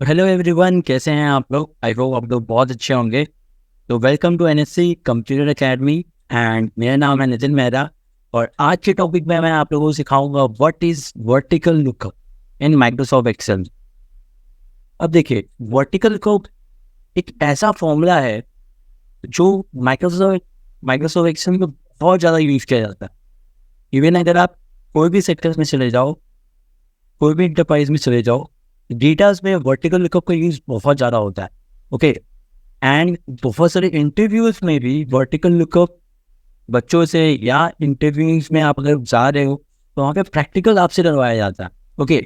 Hello everyone, कैसे हैं आप लोग? आई होप आप लोग बहुत अच्छे होंगे। तो welcome to NSC computer academy and मेरा नाम है नितिन मेहरा। और आज के टॉपिक में मैं आप लोगों को सिखाऊंगा what is vertical lookup in Microsoft Excel. अब देखिए, वर्टिकल लुकअप एक ऐसा फॉर्मूला है जो माइक्रोसॉफ्ट माइक्रोसॉफ्ट एक्सेल में बहुत ज़्यादा यूज किया जाता है। इवन अगर आप कोई भी सेक्टर्स में चले जाओ, कोई भी इंटरप्राइज में चले जाओ, डेटाज में वर्टिकल लुकअप का यूज बहुत ज़्यादा होता है। ओके, एंड बहुत सारे इंटरव्यूज में भी वर्टिकल लुकअप बच्चों से या इंटरव्यूज में आप अगर जा रहे हो तो वहाँ पे प्रैक्टिकल आपसे करवाया जाता है। ओके,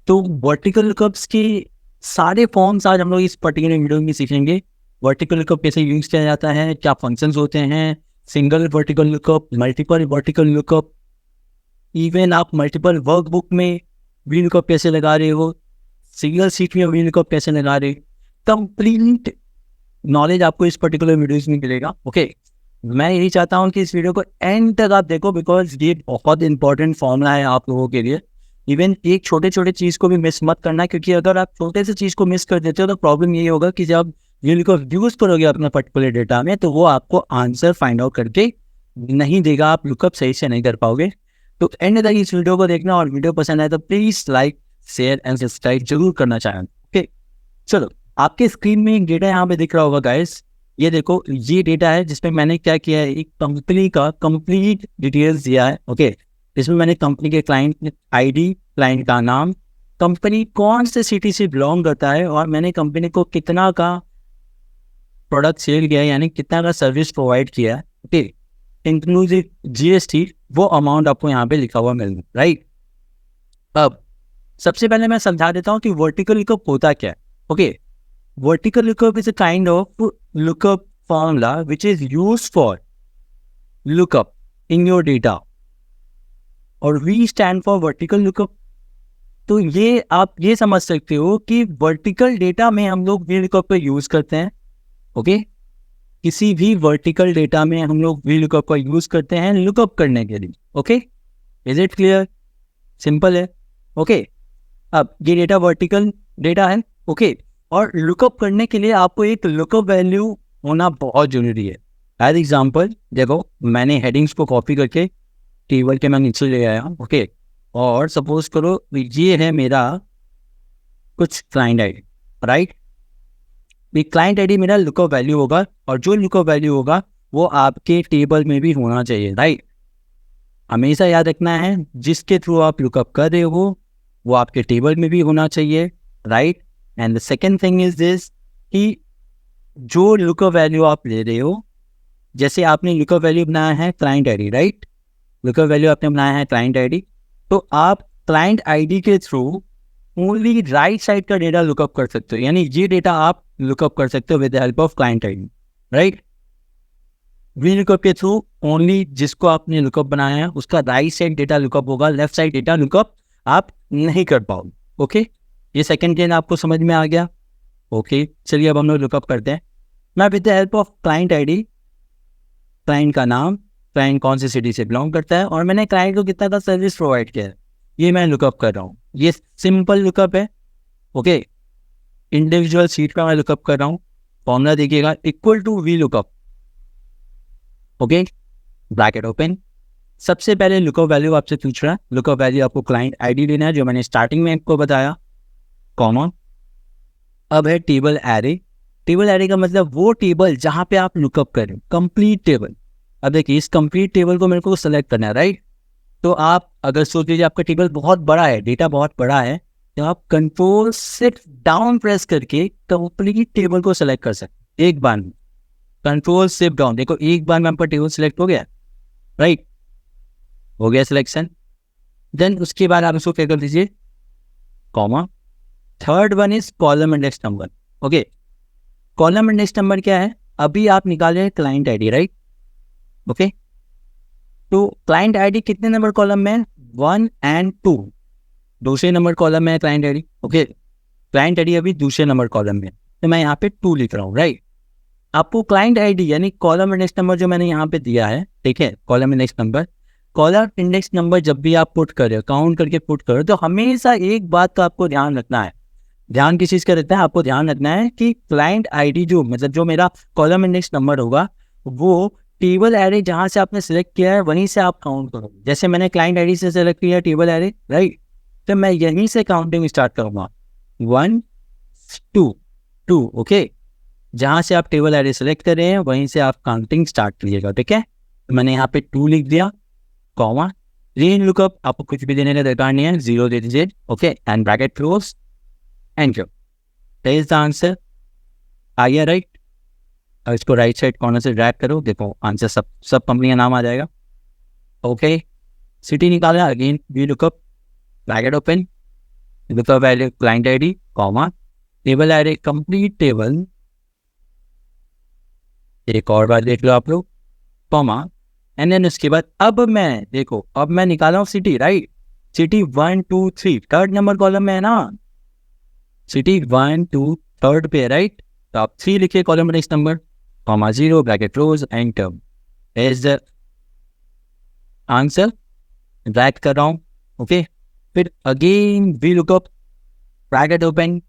तो वर्टिकल लुकअप्स के सारे फॉर्म्स आज हम लोग इस पर्टिकुलर वीडियो में सीखेंगे। वर्टिकल लुकअप कैसे यूज किया जाता है, क्या फंक्शंस होते हैं, single vertical lookup, multiple vertical lookup, even आप मल्टीपल वर्कबुक में वी लुकअप कैसे लगा रहे हो, सिंगल सीट में वी लुकअप कैसे लगा रहे हो। कंप्लीट नॉलेज आपको इस पर्टिकुलर वीडियोस में मिलेगा। ओके, मैं यही चाहता हूँ कि इस वीडियो को एंड तक आप देखो, बिकॉज ये बहुत इंपॉर्टेंट फॉर्मूला है आप लोगों के लिए। इवन एक छोटे छोटे चीज़ को भी मिस मत करना, क्योंकि अगर आप छोटे से चीज़ को मिस कर देते हो तो प्रॉब्लम यही होगा कि जब ये लुकअप यूज करोगे अपना पर्टिकुलर डेटा में तो वो आपको आंसर फाइंड आउट करके नहीं देगा, आप लुकअप सही से नहीं कर पाओगे। तो एंड तक इस वीडियो को देखना, और वीडियो पसंद आए तो please like, share and subscribe जरूर करना चाहें। ओके, चलो, आपके स्क्रीन में एक डेटा यहाँ पे दिख रहा होगा गाइस। ये देखो, ये डेटा है जिसमें मैंने क्या किया है, एक कंपनी का कंप्लीट डिटेल्स दिया है। ओके, इसमें मैंने कंपनी के क्लाइंट आईडी, क्लाइंट का नाम, कंपनी कौन से सिटी से बिलोंग करता है, और मैंने कंपनी को कितना का प्रोडक्ट सेल किया है, यानी कितना का सर्विस प्रोवाइड किया है। ओके, इंक्लूसिव जीएसटी, वो अमाउंट आपको यहाँ पे लिखा हुआ मिल, राइट। अब सबसे पहले मैं समझा देता हूँ कि वर्टिकल लुकअप होता क्या है। Okay, vertical lookup is a kind of lookup formula which is used for lookup in your data, और V stand for vertical lookup। तो ये आप ये समझ सकते हो कि वर्टिकल डेटा में हम लोग V lookup का यूज करते हैं। ओके, किसी भी वर्टिकल डेटा में हम लोग V lookup का यूज करते हैं लुकअप करने के लिए। Okay, is it clear? Simple है। ओके, अब ये डेटा वर्टिकल डेटा है। ओके, और लुकअप करने के लिए आपको एक लुकअप वैल्यू होना बहुत जरूरी है। एज एग्जांपल देखो, मैंने हेडिंग्स को कॉपी करके टेबल के मैं नीचे ले आया। ओके, और सपोज करो ये है मेरा कुछ क्लाइंट आईडी, राइट। ये क्लाइंट आईडी मेरा लुकअप वैल्यू होगा, और जो लुकअप वैल्यू होगा वो आपके टेबल में भी होना चाहिए, राइट। हमेशा याद रखना है, जिसके थ्रू आप लुकअप कर रहे हो वो आपके टेबल में भी होना चाहिए, right. And the second thing is this कि जो लुकअप वैल्यू आप ले रहे हो, जैसे आपने लुकअप वैल्यू बनाया है client ID, right. Lookup value आपने बनाया है क्लाइंट आईडी, तो आप क्लाइंट आईडी के थ्रू ओनली राइट साइड का डेटा लुकअप कर सकते हो, यानी ये डेटा आप लुकअप कर सकते हो with the help of client ID, right. V lookup के थ्रू ओनली जिसको आपने लुकअप बनाया है उसका राइट साइड डेटा लुकअप होगा, लेफ्ट साइड डेटा लुकअप आप नहीं कर पाओगे। ओके, ये सेकंड चेन आपको समझ में आ गया। ओके, चलिए अब हम लोग लुकअप करते हैं। मैं with the help of client ID, client का नाम, क्लाइंट कौन सी सिटी से बिलोंग करता है, और मैंने क्लाइंट को कितना का सर्विस प्रोवाइड किया है, ये मैं लुकअप कर रहा हूँ। ये सिंपल लुकअप है। ओके, इंडिविजुअल सीट का मैं लुकअप कर रहा हूँ। फॉर्मूला देखिएगा, equal to V lookup. Okay, bracket open. सबसे पहले लुकअप वैल्यू आपसे पूछ रहा है, लुकअप वैल्यू आपको क्लाइंट आईडी लेना है जो मैंने स्टार्टिंग में आपको बताया, कॉमा। अब है टेबल एरे। टेबल एरे का मतलब वो टेबल जहां पे आप लुकअप करें, कंप्लीट टेबल। अब देखिए, इस कंप्लीट टेबल को मेरे को सेलेक्ट करना है, राइट। तो आप अगर सोच लीजिए आपका टेबल बहुत बड़ा है, डेटा बहुत बड़ा है, तो आप कंट्रोल शिफ्ट डाउन प्रेस करके कंप्लीट टेबल को सेलेक्ट कर सकते एक बार में। कंट्रोल शिफ्ट डाउन, देखो एक बार में आपका टेबल सेलेक्ट हो गया, राइट। हो गया सिलेक्शन। देन उसके बाद आप इसको क्या कर दीजिए, comma. Third one is column index number. Okay, column index number क्या है, अभी आप निकाल रहे हैं क्लाइंट आईडी, राइट। ओके, तो क्लाइंट आईडी कितने नंबर कॉलम में है, 1 and 2, दूसरे नंबर कॉलम में है client ID. Okay, client ID अभी दूसरे नंबर कॉलम में, तो मैं यहाँ पे 2 लिख रहा हूँ, राइट। आपको क्लाइंट आईडी यानी कॉलम इंडेक्स नंबर जो मैंने यहाँ पे दिया है, ठीक है, column index number. Column index number जब भी आप पुट करें, काउंट करके पुट करो, तो हमेशा एक बात का आपको ध्यान रखना है, ध्यान किस चीज़ का रखना है, आपको ध्यान रखना है कि क्लाइंट आईडी जो मतलब जो मेरा कॉलम इंडेक्स नंबर होगा वो टेबल एरे जहाँ से आपने सेलेक्ट किया है वहीं से आप काउंट करो। जैसे मैंने क्लाइंट आईडी से सेलेक्ट किया टेबल एरे, राइट, तो मैं यहीं से काउंटिंग स्टार्ट करूँगा 1 2 2, ओके। जहाँ से आप टेबल एरे सेलेक्ट कर रहे हैं वहीं से आप काउंटिंग स्टार्ट कीजिएगा, ठीक है। तो मैंने यहाँ पे 2 लिख दिया, कॉमा, रेंज लुकअप आपको कुछ भी देने का दरकार नहीं है, 0 दे दीजिए, okay, and bracket close, enter. That is the answer. आइए राइट, अब इसको राइट साइड कॉर्नर से ड्रैग करो, देखो आंसर सब कंपनी का नाम आ जाएगा, ओके। सिटी निकाला, again we lookup, bracket open, lookup value client ID, comma, table array complete table, एक और बार देख लो आप लोग, कॉमा, एंड देन उसके बाद अब मैं देखो, अब मैं निकाला हूँ city, right, city 1 2 3 third number column में है ना, सिटी 1 2 थर्ड पे है, राइट, तो आप 3 लिखिए column next number, comma 0 bracket close, enter. Is the answer, drag कर रहा हूँ, ओके। फिर again we lookup, bracket open,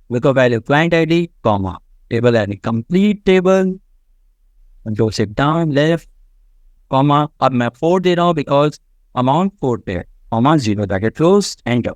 lookup value client ID, comma, table array complete table, control shift down left, comma, अब मैं 4 दे रहा हूँ because amount 4 पे है, comma 0 bracket close, enter.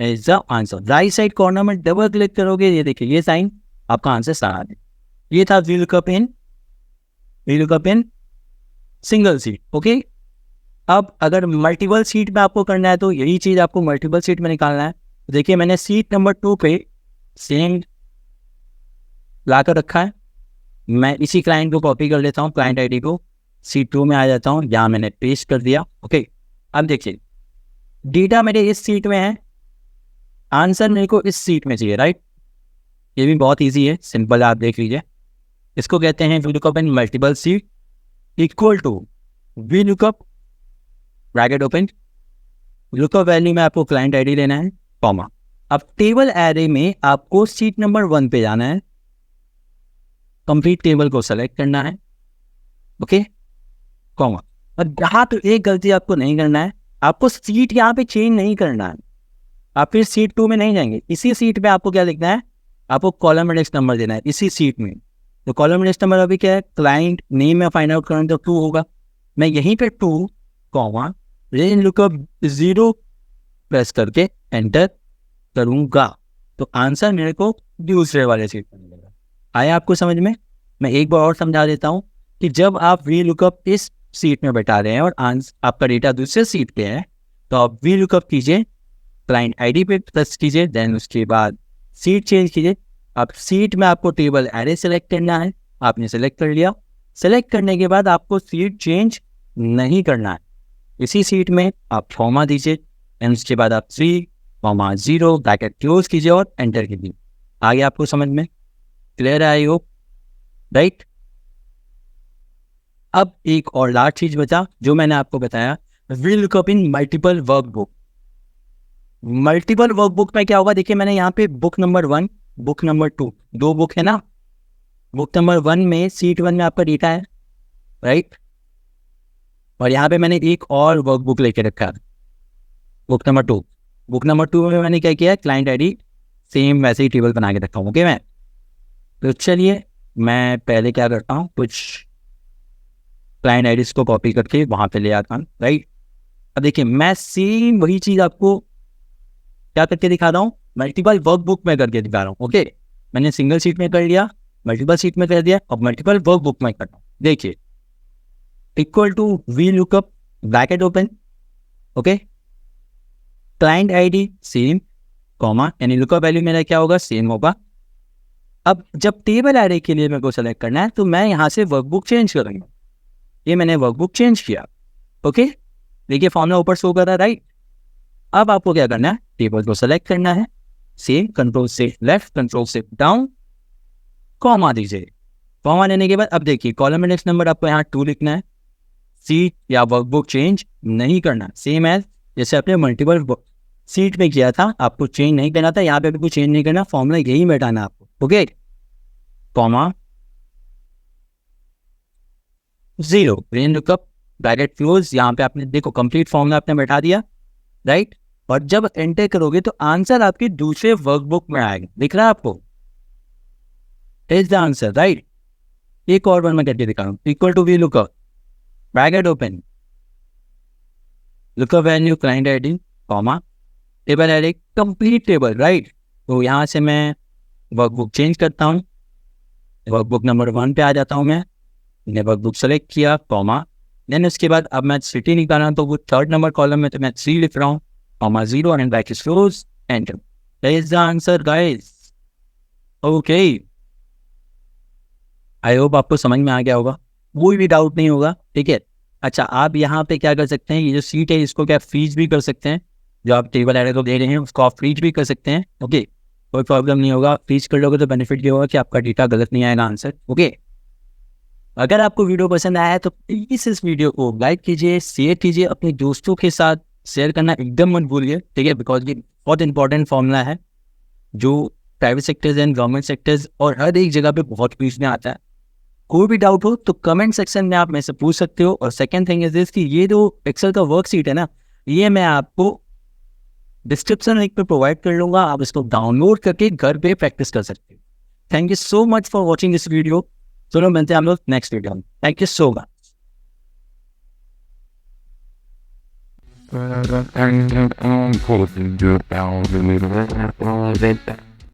Is the answer. Right side corner में double click करोगे, ये देखिए ये साइन, आपका आंसर सारा है। ये था we lookup in single seat, okay. अब अगर मल्टीपल सीट में आपको करना है तो यही चीज आपको मल्टीपल सीट में निकालना है। देखिए मैंने सीट नंबर 2 पे सेम लाकर रखा है, मैं इसी क्लाइंट को कॉपी कर लेता हूँ, क्लाइंट आईडी को, सीट 2 में आ जाता हूँ, यहाँ मैंने पेस्ट कर दिया, ओके। अब देखिए डेटा मेरे इस सीट में है, आंसर मेरे को इस सीट में चाहिए, राइट। ये भी बहुत इजी है, सिंपल, आप देख लीजिए। इसको कहते हैं V lookup in multiple sheet, equal to V lookup, bracket open, lookup value में आपको क्लाइंट आईडी लेना है, कॉमा। अब टेबल एरे में आपको सीट नंबर 1 पे जाना है, कंप्लीट टेबल को सेलेक्ट करना है, ओके, कॉमा। अब यहाँ तो एक गलती आपको नहीं करना है, आपको सीट यहाँ पे चेंज नहीं करना है, आप फिर सीट 2 में नहीं जाएंगे, इसी सीट पे आपको क्या लिखना है, आपको कॉलम इंडेक्स नंबर देना है इसी सीट में। तो कॉलम इंडेक्स नंबर अभी क्या है, क्लाइंट नेम में फाइंड आउट करना तो 2 होगा, मैं यहीं पे 2, कॉमा, रेंज लुकअप 0 प्रेस करके एंटर करूंगा, तो आंसर मेरे को दूसरे वाले सीट पर मिलेगा। आया आपको समझ में? मैं एक बार और समझा देता हूँ कि जब आप वी लुकअप इस सीट में बैठा रहे हैं और आपका डेटा दूसरे सीट पे है, तो आप वी लुकअप कीजिए, क्लाइंट आईडी पे प्रेस कीजिए, देन उसके बाद सीट चेंज कीजिए। अब सीट में आपको टेबल एरे सेलेक्ट करना है, आपने सेलेक्ट कर लिया, सेलेक्ट करने के बाद आपको सीट चेंज नहीं करना है, इसी सीट में आप कॉमा दीजिए, एंड उसके बाद आप 3 कॉमा 0 ब्रैकेट क्लोज कीजिए और एंटर कीजिए। आगे आपको समझ में क्लियर है आई होप, राइट। अब एक और लास्ट चीज बचा जो मैंने आपको बताया, we lookup in multiple workbook. Multiple workbook में क्या होगा, देखिए मैंने यहाँ पे book number 1, book number 2, 2 book है ना। बुक नंबर 1 में सीट 1 में आपका डेटा है, राइट, और यहाँ पे मैंने एक और वर्कबुक लेके रखा है, बुक नंबर 2। बुक नंबर 2 में मैंने क्या किया, क्लाइंट आईडी सेम वैसे ही टेबल बना के रखा हूँ, ओके। मैं तो चलिए मैं पहले क्या करता हूँ, कुछ क्लाइंट आईडीज को कॉपी करके वहाँ पे ले आता हूँ, राइट। अब देखिए मैं सेम वही चीज़ आपको क्या करके दिखा रहा हूँ, मल्टीपल वर्कबुक में करके दिखा रहा हूँ, ओके। मैंने सिंगल सीट में कर लिया, मल्टीपल सीट में कर दिया, अब मल्टीपल वर्कबुक में कर रहा हूँ। देखिए equal to V lookup, bracket open, okay, client ID same, comma, यानी लुकअप वैल्यू मेरा क्या होगा, सेम होगा। अब जब टेबल एरे के लिए मेरे को सेलेक्ट करना है तो मैं यहाँ से वर्कबुक चेंज करूँगा, ये मैंने वर्कबुक चेंज किया, ओके। देखिए फॉर्मूला ऊपर शो कर रहा है, राइट। अब आपको क्या करना है, टेबल को सेलेक्ट करना है, सेम, कंट्रोल से लेफ्ट, कंट्रोल से डाउन, कॉमा दीजिए। कॉमा लेने के बाद अब देखिए कॉलम इंडेक्स नंबर आपको यहाँ 2 लिखना है, सीट या वर्कबुक चेंज नहीं करना, सेम एज जैसे आपने मल्टीपल सीट में किया था, आपको चेंज नहीं करना था, यहाँ पे भी कुछ चेंज नहीं करना, फॉर्मूला यही बैठाना आपको, okay. Comma 0 range lookup, bracket close, यहाँ पे आपने देखो कंप्लीट फॉर्मूला आपने बैठा दिया, राइट। और जब एंटर करोगे तो आंसर आपके दूसरे वर्कबुक में आएगा। दिख रहा है आपको? Is the answer right. एक और बार मैं करके दिखा रहा हूँ। Equal to V lookup, bracket open, lookup value client ID, comma, table array, complete table right. तो यहाँ से मैं वर्कबुक चेंज करता हूँ, वर्कबुक नंबर 1 पे आ जाता हूँ मैंने वर्कबुक सेलेक्ट किया, कॉमा, देन उसके बाद अब मैं सिटी निकालना, तो वो 3rd नंबर कॉलम में तो मैं 3 लिख रहा हूँ, comma 0 and bracket close, enter. That is the answer guys. Okay, I hope आपको समझ में आ गया होगा, कोई भी डाउट नहीं होगा, ठीक है। अच्छा, आप यहाँ पे क्या कर सकते हैं, ये जो सीट है इसको क्या फ्रीज भी कर सकते हैं, जो आप टेबल एरे को दे रहे हैं उसको आप फ्रीज भी कर सकते हैं। ओके, कोई प्रॉब्लम नहीं होगा। फ्रीज कर लोगे तो बेनिफिट ये होगा कि आपका डेटा गलत नहीं आएगा आंसर। ओके, अगर आपको वीडियो पसंद आया है तो प्लीज इस वीडियो को लाइक कीजिए, शेयर कीजिए, अपने दोस्तों के साथ शेयर करना एकदम मत भूलिए, ठीक है, बिकॉज ये बहुत इंपॉर्टेंट फॉर्मूला है जो private sectors and government sectors और हर एक जगह पे बहुत यूज में आता है। कोई भी डाउट हो तो कमेंट सेक्शन में आप मेरे से पूछ सकते हो। और सेकंड थिंग इज दिस कि ये जो एक्सेल का वर्कशीट है ना, ये मैं आपको डिस्क्रिप्शन लिंक पे प्रोवाइड कर लूंगा, आप इसको डाउनलोड करके घर पे प्रैक्टिस कर सकते हो। Thank you so much for watching this video. चलो मिलते हैं हम लोग नेक्स्ट वीडियो में। Thank you so much. and put your down the middle of it.